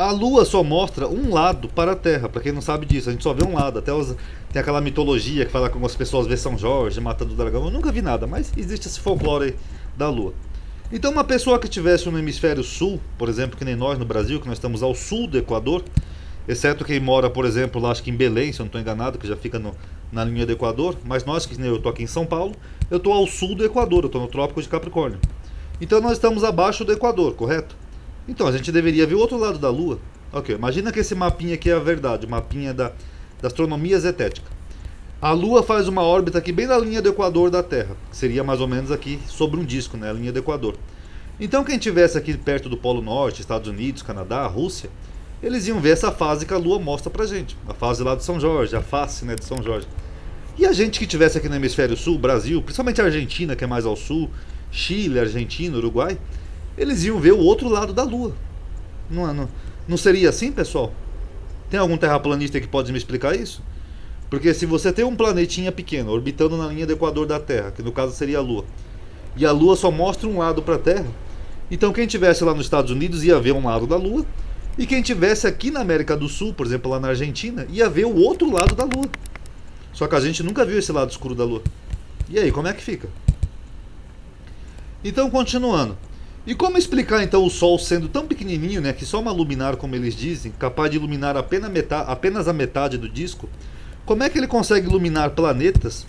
A Lua só mostra um lado para a Terra, para quem não sabe disso, a gente só vê um lado. Tem aquela mitologia que fala que algumas pessoas vê São Jorge matando o dragão. Eu nunca vi nada, mas existe esse folclore aí da Lua. Então uma pessoa que estivesse no hemisfério sul, por exemplo, que nem nós no Brasil, que nós estamos ao sul do Equador, exceto quem mora, por exemplo, lá acho que em Belém, se eu não estou enganado, que já fica na linha do Equador, mas nós, que nem eu estou aqui em São Paulo, eu estou ao sul do Equador, eu estou no Trópico de Capricórnio. Então nós estamos abaixo do Equador, correto? Então a gente deveria ver o outro lado da Lua. Ok, imagina que esse mapinha aqui é a verdade, o mapinha da astronomia zetética. A Lua faz uma órbita aqui bem na linha do Equador da Terra, que seria mais ou menos aqui sobre um disco, né, a linha do Equador. Então quem estivesse aqui perto do Polo Norte, Estados Unidos, Canadá, Rússia, eles iam ver essa fase que a Lua mostra pra gente, a fase lá de São Jorge, a face, né, de São Jorge. E a gente que estivesse aqui no hemisfério sul, Brasil, principalmente a Argentina, que é mais ao sul, Chile, Argentina, Uruguai, eles iam ver o outro lado da Lua. Não seria assim, pessoal? Tem algum terraplanista que pode me explicar isso? Porque se você tem um planetinha pequeno orbitando na linha do Equador da Terra, que no caso seria a Lua, e a Lua só mostra um lado para a Terra, então quem estivesse lá nos Estados Unidos ia ver um lado da Lua, e quem estivesse aqui na América do Sul, por exemplo lá na Argentina, ia ver o outro lado da Lua. Só que a gente nunca viu esse lado escuro da Lua. E aí, como é que fica? Então, continuando. E como explicar então o Sol sendo tão pequenininho, né, que só uma luminária, como eles dizem, capaz de iluminar apenas a metade do disco, como é que ele consegue iluminar planetas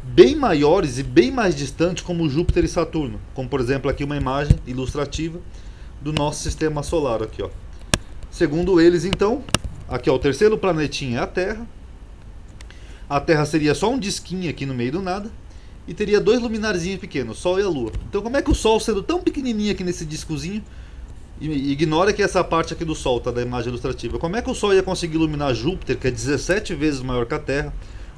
bem maiores e bem mais distantes como Júpiter e Saturno? Como por exemplo aqui uma imagem ilustrativa do nosso sistema solar aqui, ó. Segundo eles então, aqui ó, o terceiro planetinha é a Terra. A Terra seria só um disquinho aqui no meio do nada. E teria dois luminarzinhos pequenos, o Sol e a Lua. Então como é que o Sol, sendo tão pequenininho aqui nesse discozinho, e ignora que essa parte aqui do Sol, tá, da imagem ilustrativa, como é que o Sol ia conseguir iluminar Júpiter, que é 17 vezes maior que a Terra,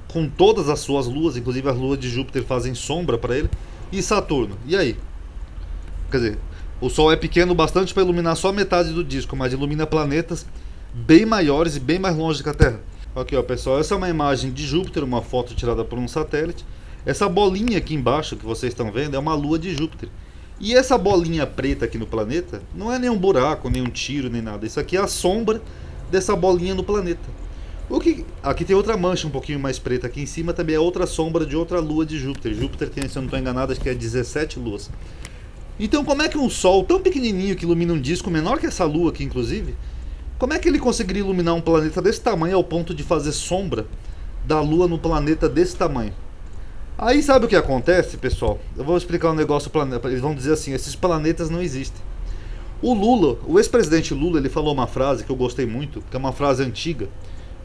com todas as suas luas, inclusive as luas de Júpiter fazem sombra para ele, e Saturno? E aí? Quer dizer, o Sol é pequeno bastante para iluminar só metade do disco, mas ilumina planetas bem maiores e bem mais longe que a Terra. Aqui ó, pessoal, essa é uma imagem de Júpiter, uma foto tirada por um satélite. Essa bolinha aqui embaixo que vocês estão vendo é uma lua de Júpiter. E essa bolinha preta aqui no planeta não é nem um buraco, nem um tiro, nem nada. Isso aqui é a sombra dessa bolinha no planeta. Aqui tem outra mancha um pouquinho mais preta aqui em cima, também é outra sombra de outra lua de Júpiter. Júpiter tem, se eu não estou enganado, acho que é 17 luas. Então como é que um Sol tão pequenininho que ilumina um disco menor que essa lua aqui inclusive, como é que ele conseguiria iluminar um planeta desse tamanho ao ponto de fazer sombra da lua no planeta desse tamanho? Aí sabe o que acontece, pessoal? Eu vou explicar um negócio, eles vão dizer assim, esses planetas não existem. O Lula, o ex-presidente Lula, ele falou uma frase que eu gostei muito, que é uma frase antiga,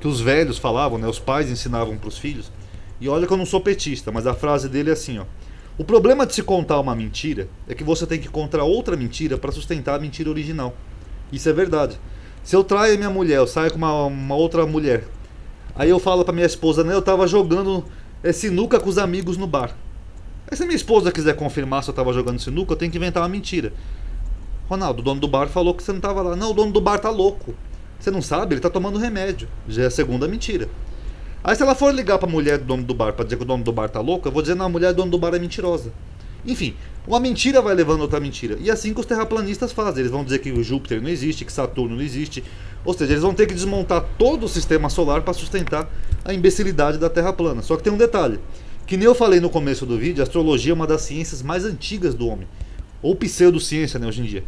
que os velhos falavam, né, os pais ensinavam para os filhos. E olha que eu não sou petista, mas a frase dele é assim, ó: o problema de se contar uma mentira é que você tem que contar outra mentira para sustentar a mentira original. Isso é verdade. Se eu traio minha mulher, eu saio com uma outra mulher, aí eu falo para minha esposa, né, eu tava jogando sinuca com os amigos no bar. Aí se a minha esposa quiser confirmar se eu tava jogando sinuca, eu tenho que inventar uma mentira. Ronaldo, o dono do bar falou que você não tava lá. Não, o dono do bar tá louco. Você não sabe? Ele tá tomando remédio. Já é a segunda mentira. Aí se ela for ligar pra mulher do dono do bar pra dizer que o dono do bar tá louco, eu vou dizer, não, a mulher do dono do bar é mentirosa. Enfim, uma mentira vai levando a outra mentira. E assim que os terraplanistas fazem. Eles vão dizer que o Júpiter não existe, que Saturno não existe. Ou seja, eles vão ter que desmontar todo o sistema solar para sustentar a imbecilidade da Terra plana. Só que tem um detalhe, que nem eu falei no começo do vídeo, a astrologia é uma das ciências mais antigas do homem. Ou pseudociência, né, hoje em dia.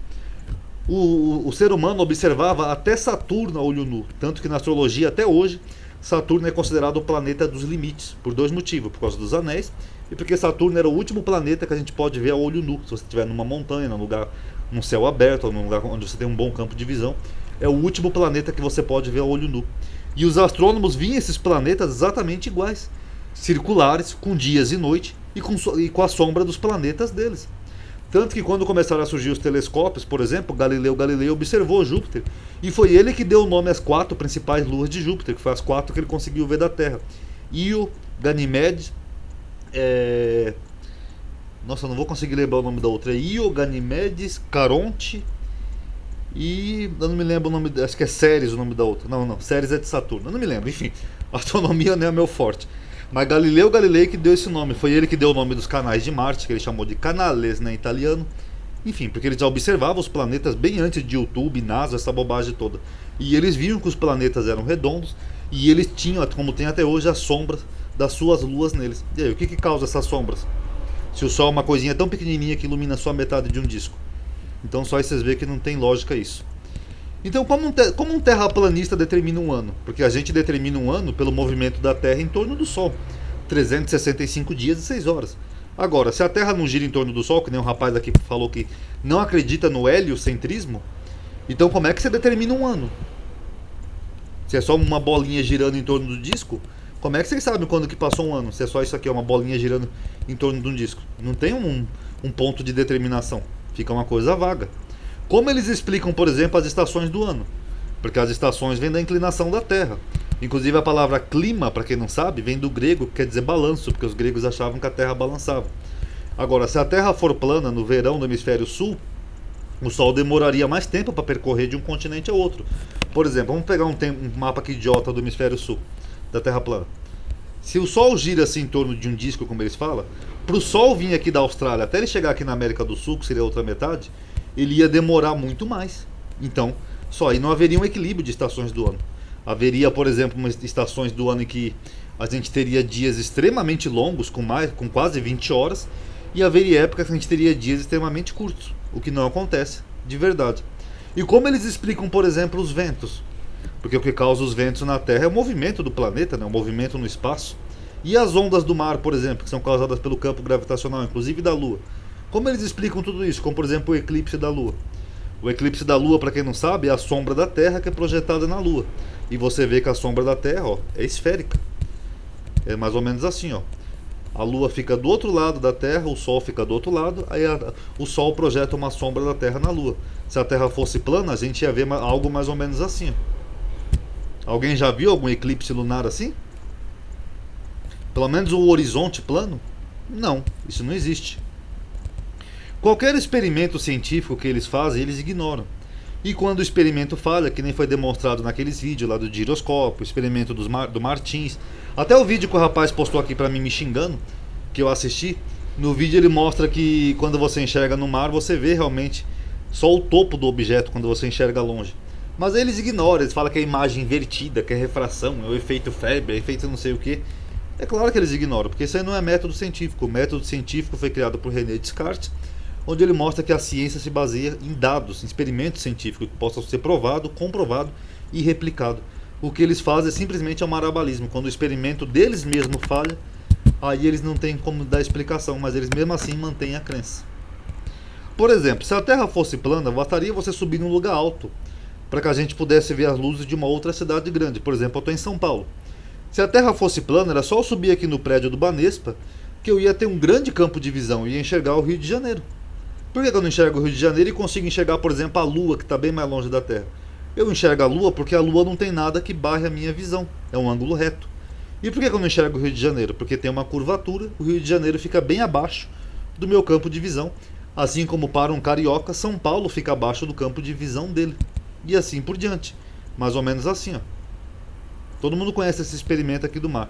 O ser humano observava até Saturno a olho nu. Tanto que na astrologia, até hoje, Saturno é considerado o planeta dos limites. Por dois motivos, por causa dos anéis e porque Saturno era o último planeta que a gente pode ver a olho nu. Se você estiver numa montanha, num lugar, num céu aberto, ou num lugar onde você tem um bom campo de visão, é o último planeta que você pode ver a olho nu. E os astrônomos viam esses planetas exatamente iguais, circulares, com dias e noite, e com a sombra dos planetas deles. Tanto que quando começaram a surgir os telescópios, por exemplo, Galileu Galilei observou Júpiter, e foi ele que deu o nome às 4 principais luas de Júpiter, que foi as 4 que ele conseguiu ver da Terra: Io, Ganímedes, nossa, eu não vou conseguir lembrar o nome da outra. É Io, Ganímedes, Caronte e eu não me lembro o nome, acho que é Ceres o nome da outra. Não, Ceres é de Saturno, eu não me lembro, enfim, astronomia não é meu forte. Mas Galileu Galilei que deu esse nome, foi ele que deu o nome dos canais de Marte, que ele chamou de canales, né, em italiano. Enfim, porque eles já observavam os planetas bem antes de YouTube, NASA, essa bobagem toda. E eles viam que os planetas eram redondos e eles tinham, como tem até hoje, as sombras das suas luas neles. E aí, o que causa essas sombras? Se o Sol é uma coisinha tão pequenininha que ilumina só a metade de um disco. Então só aí vocês veem que não tem lógica isso. Então como um terraplanista determina um ano? Porque a gente determina um ano pelo movimento da Terra em torno do Sol. 365 dias e 6 horas. Agora, se a Terra não gira em torno do Sol, que nem um rapaz aqui falou que não acredita no heliocentrismo, então como é que você determina um ano? Se é só uma bolinha girando em torno do disco, como é que vocês sabem quando que passou um ano? Se é só isso aqui, uma bolinha girando em torno de um disco. Não tem um ponto de determinação. Fica uma coisa vaga. Como eles explicam, por exemplo, as estações do ano? Porque as estações vêm da inclinação da Terra. Inclusive a palavra clima, para quem não sabe, vem do grego, que quer dizer balanço, porque os gregos achavam que a Terra balançava. Agora, se a Terra for plana no verão do hemisfério sul, o Sol demoraria mais tempo para percorrer de um continente a outro. Por exemplo, vamos pegar um mapa aqui idiota do hemisfério sul, da Terra plana. Se o Sol gira assim em torno de um disco, como eles falam, para o Sol vir aqui da Austrália até ele chegar aqui na América do Sul, que seria a outra metade, ele ia demorar muito mais. Então, só aí não haveria um equilíbrio de estações do ano. Haveria, por exemplo, estações do ano em que a gente teria dias extremamente longos, com quase 20 horas, e haveria épocas que a gente teria dias extremamente curtos, o que não acontece de verdade. E como eles explicam, por exemplo, os ventos? Porque o que causa os ventos na Terra é o movimento do planeta, né? O movimento no espaço. E as ondas do mar, por exemplo, que são causadas pelo campo gravitacional, inclusive da Lua. Como eles explicam tudo isso? Como, por exemplo, o eclipse da Lua. O eclipse da Lua, para quem não sabe, é a sombra da Terra que é projetada na Lua. E você vê que a sombra da Terra, ó, é esférica. É mais ou menos assim, ó. A Lua fica do outro lado da Terra, o Sol fica do outro lado, aí o Sol projeta uma sombra da Terra na Lua. Se a Terra fosse plana, a gente ia ver algo mais ou menos assim. Alguém já viu algum eclipse lunar assim? Pelo menos o horizonte plano? Não, isso não existe. Qualquer experimento científico que eles fazem, eles ignoram. E quando o experimento falha, que nem foi demonstrado naqueles vídeos lá do giroscópio, o experimento do Martins, até o vídeo que o rapaz postou aqui pra mim me xingando, que eu assisti, no vídeo ele mostra que quando você enxerga no mar, você vê realmente só o topo do objeto quando você enxerga longe. Mas eles ignoram, eles falam que é imagem invertida, que é refração, é o efeito Febre, é efeito não sei o que. É claro que eles ignoram, porque isso aí não é método científico. O método científico foi criado por René Descartes, onde ele mostra que a ciência se baseia em dados, em experimentos científicos que possam ser provado, comprovado e replicado. O que eles fazem é simplesmente um marabalismo. Quando o experimento deles mesmo falha, aí eles não têm como dar explicação, mas eles mesmo assim mantêm a crença. Por exemplo, se a Terra fosse plana, bastaria você subir num lugar alto para que a gente pudesse ver as luzes de uma outra cidade grande. Por exemplo, eu estou em São Paulo. Se a Terra fosse plana, era só eu subir aqui no prédio do Banespa que eu ia ter um grande campo de visão e ia enxergar o Rio de Janeiro. Por que eu não enxergo o Rio de Janeiro e consigo enxergar, por exemplo, a Lua, que está bem mais longe da Terra? Eu enxergo a Lua porque a Lua não tem nada que barre a minha visão. É um ângulo reto. E por que eu não enxergo o Rio de Janeiro? Porque tem uma curvatura, o Rio de Janeiro fica bem abaixo do meu campo de visão. Assim como para um carioca, São Paulo fica abaixo do campo de visão dele. E assim por diante. Mais ou menos assim, ó. Todo mundo conhece esse experimento aqui do mar.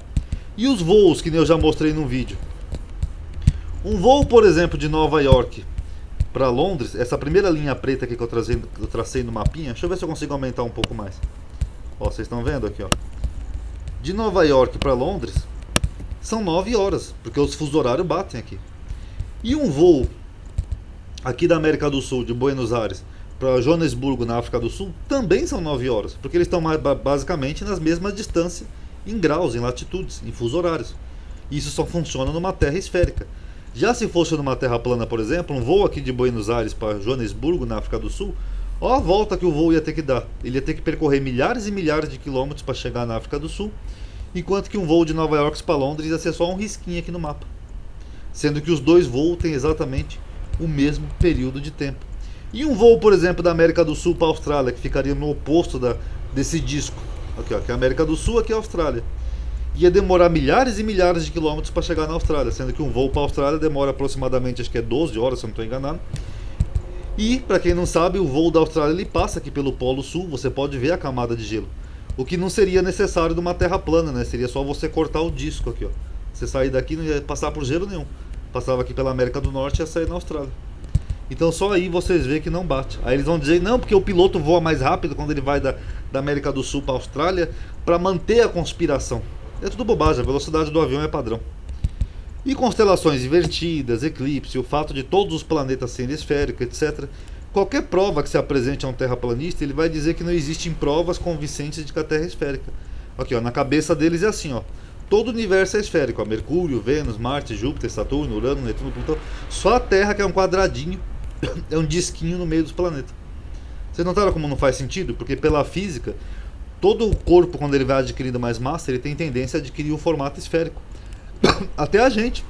E os voos, que eu já mostrei num vídeo. Um voo, por exemplo, de Nova York para Londres, essa primeira linha preta aqui que eu tracei no mapinha, deixa eu ver se eu consigo aumentar um pouco mais. Ó, vocês estão vendo aqui, ó. De Nova York para Londres, são 9 horas, porque os fusos horários batem aqui. E um voo aqui da América do Sul, de Buenos Aires, para Joanesburgo, na África do Sul, também são 9 horas, porque eles estão basicamente nas mesmas distâncias, em graus, em latitudes, em fusos horários. Isso só funciona numa terra esférica. Já se fosse numa terra plana, por exemplo, um voo aqui de Buenos Aires para Joanesburgo, na África do Sul, ó a volta que o voo ia ter que dar. Ele ia ter que percorrer milhares e milhares de quilômetros para chegar na África do Sul, enquanto que um voo de Nova York para Londres ia ser só um risquinho aqui no mapa. Sendo que os dois voos têm exatamente o mesmo período de tempo. E um voo, por exemplo, da América do Sul para a Austrália, que ficaria no oposto desse disco. Aqui, ó, que é a América do Sul, aqui é a Austrália. Ia demorar milhares e milhares de quilômetros para chegar na Austrália, sendo que um voo para a Austrália demora aproximadamente, acho que é 12 horas, se eu não estou enganado. E, para quem não sabe, o voo da Austrália ele passa aqui pelo Polo Sul, você pode ver a camada de gelo. O que não seria necessário de uma terra plana, né? Seria só você cortar o disco aqui, ó. Você sair daqui não ia passar por gelo nenhum. Passava aqui pela América do Norte e ia sair na Austrália. Então só aí vocês veem que não bate. Aí eles vão dizer, não, porque o piloto voa mais rápido quando ele vai da América do Sul para a Austrália para manter a conspiração. É tudo bobagem, a velocidade do avião é padrão. E constelações invertidas, eclipse, o fato de todos os planetas serem esféricos, etc. Qualquer prova que se apresente a um terraplanista, ele vai dizer que não existem provas convincentes de que a Terra é esférica. Aqui, ó, na cabeça deles é assim, ó. Todo o universo é esférico, ó, Mercúrio, Vênus, Marte, Júpiter, Saturno, Urano, Netuno, Plutão. Só a Terra que é um quadradinho, é um disquinho no meio dos planetas. Vocês notaram como não faz sentido? Porque pela física, todo o corpo, quando ele vai adquirindo mais massa, ele tem tendência a adquirir um formato esférico. Até a gente.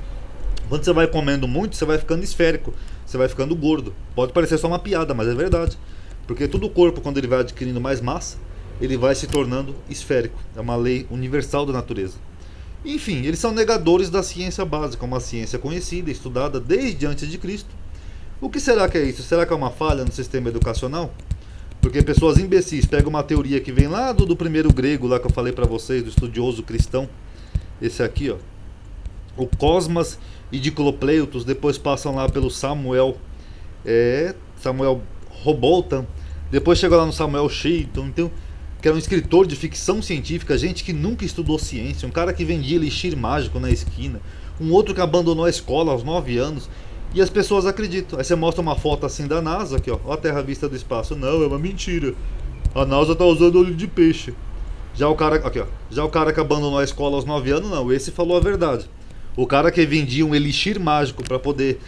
Quando você vai comendo muito, você vai ficando esférico. Você vai ficando gordo. Pode parecer só uma piada, mas é verdade. Porque todo o corpo, quando ele vai adquirindo mais massa, ele vai se tornando esférico. É uma lei universal da natureza. Enfim, eles são negadores da ciência básica, uma ciência conhecida, estudada desde antes de Cristo. O que será que é isso? Será que é uma falha no sistema educacional? Porque pessoas imbecis pegam uma teoria que vem lá do primeiro grego, lá que eu falei pra vocês, do estudioso cristão. Esse aqui, ó. O Cosmas e Diclopleitos, depois passam lá pelo Samuel Roboltan, depois chega lá no Samuel Shayton, então, que era um escritor de ficção científica, gente que nunca estudou ciência, um cara que vendia elixir mágico na esquina, um outro que abandonou a escola aos 9 anos, e as pessoas acreditam. Aí você mostra uma foto assim da NASA, aqui ó, a Terra vista do espaço. Não, é uma mentira, a NASA tá usando olho de peixe. Já o cara, aqui ó, já o cara que abandonou a escola aos 9 anos, não, esse falou a verdade. O cara que vendia um elixir mágico para poder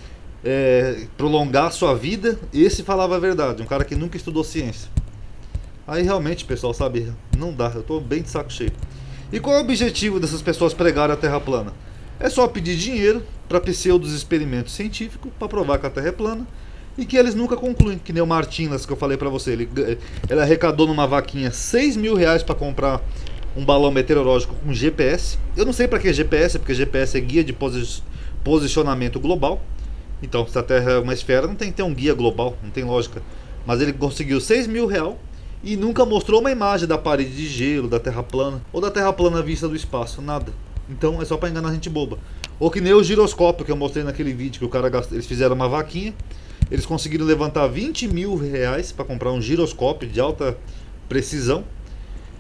prolongar sua vida, esse falava a verdade. Um cara que nunca estudou ciência. Aí realmente, pessoal, sabe, não dá. Eu tô bem de saco cheio. E qual é o objetivo dessas pessoas pregarem a Terra plana? É só pedir dinheiro para pseudos experimentos científicos para provar que a Terra é plana e que eles nunca concluem. Que nem o Martinas que eu falei para você. Ele arrecadou numa vaquinha 6 mil reais para comprar um balão meteorológico com GPS. Eu não sei para que GPS, porque GPS é guia de posicionamento global. Então, se a Terra é uma esfera, não tem que ter um guia global, não tem lógica. Mas ele conseguiu 6 mil reais e nunca mostrou uma imagem da parede de gelo, da Terra plana, ou da Terra plana vista do espaço, nada. Então é só para enganar gente boba. Ou que nem o giroscópio que eu mostrei naquele vídeo, que o cara eles fizeram uma vaquinha, eles conseguiram levantar 20 mil reais para comprar um giroscópio de alta precisão,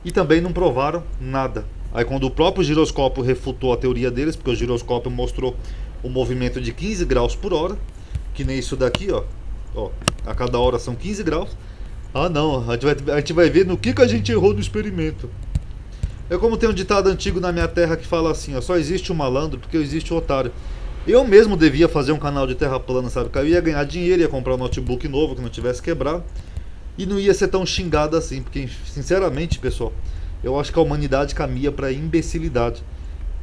e também não provaram nada. Aí quando o próprio giroscópio refutou a teoria deles, porque o giroscópio mostrou o movimento de 15 graus por hora, que nem isso daqui, ó, a cada hora são 15 graus. Ah não, a gente vai ver no que a gente errou no experimento. É como tem um ditado antigo na minha terra que fala assim, ó, só existe o malandro porque existe o otário. Eu mesmo devia fazer um canal de terra plana, sabe? Eu ia ganhar dinheiro, ia comprar um notebook novo que não tivesse quebrado. E não ia ser tão xingado assim, porque sinceramente, pessoal, eu acho que a humanidade caminha para imbecilidade.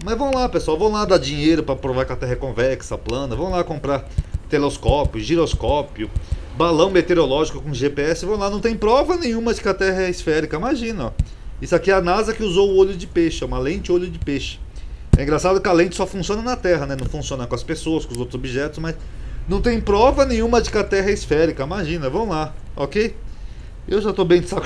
Mas vão lá, pessoal, vão lá dar dinheiro para provar que a Terra é convexa, plana, vão lá comprar telescópio, giroscópio, balão meteorológico com GPS, vão lá, não tem prova nenhuma de que a Terra é esférica, imagina, ó. Isso aqui é a NASA que usou o olho de peixe, é uma lente olho de peixe. É engraçado que a lente só funciona na Terra, né? Não funciona com as pessoas, com os outros objetos, mas não tem prova nenhuma de que a Terra é esférica, imagina, vão lá, ok? Eu já tô bem de saco cheio.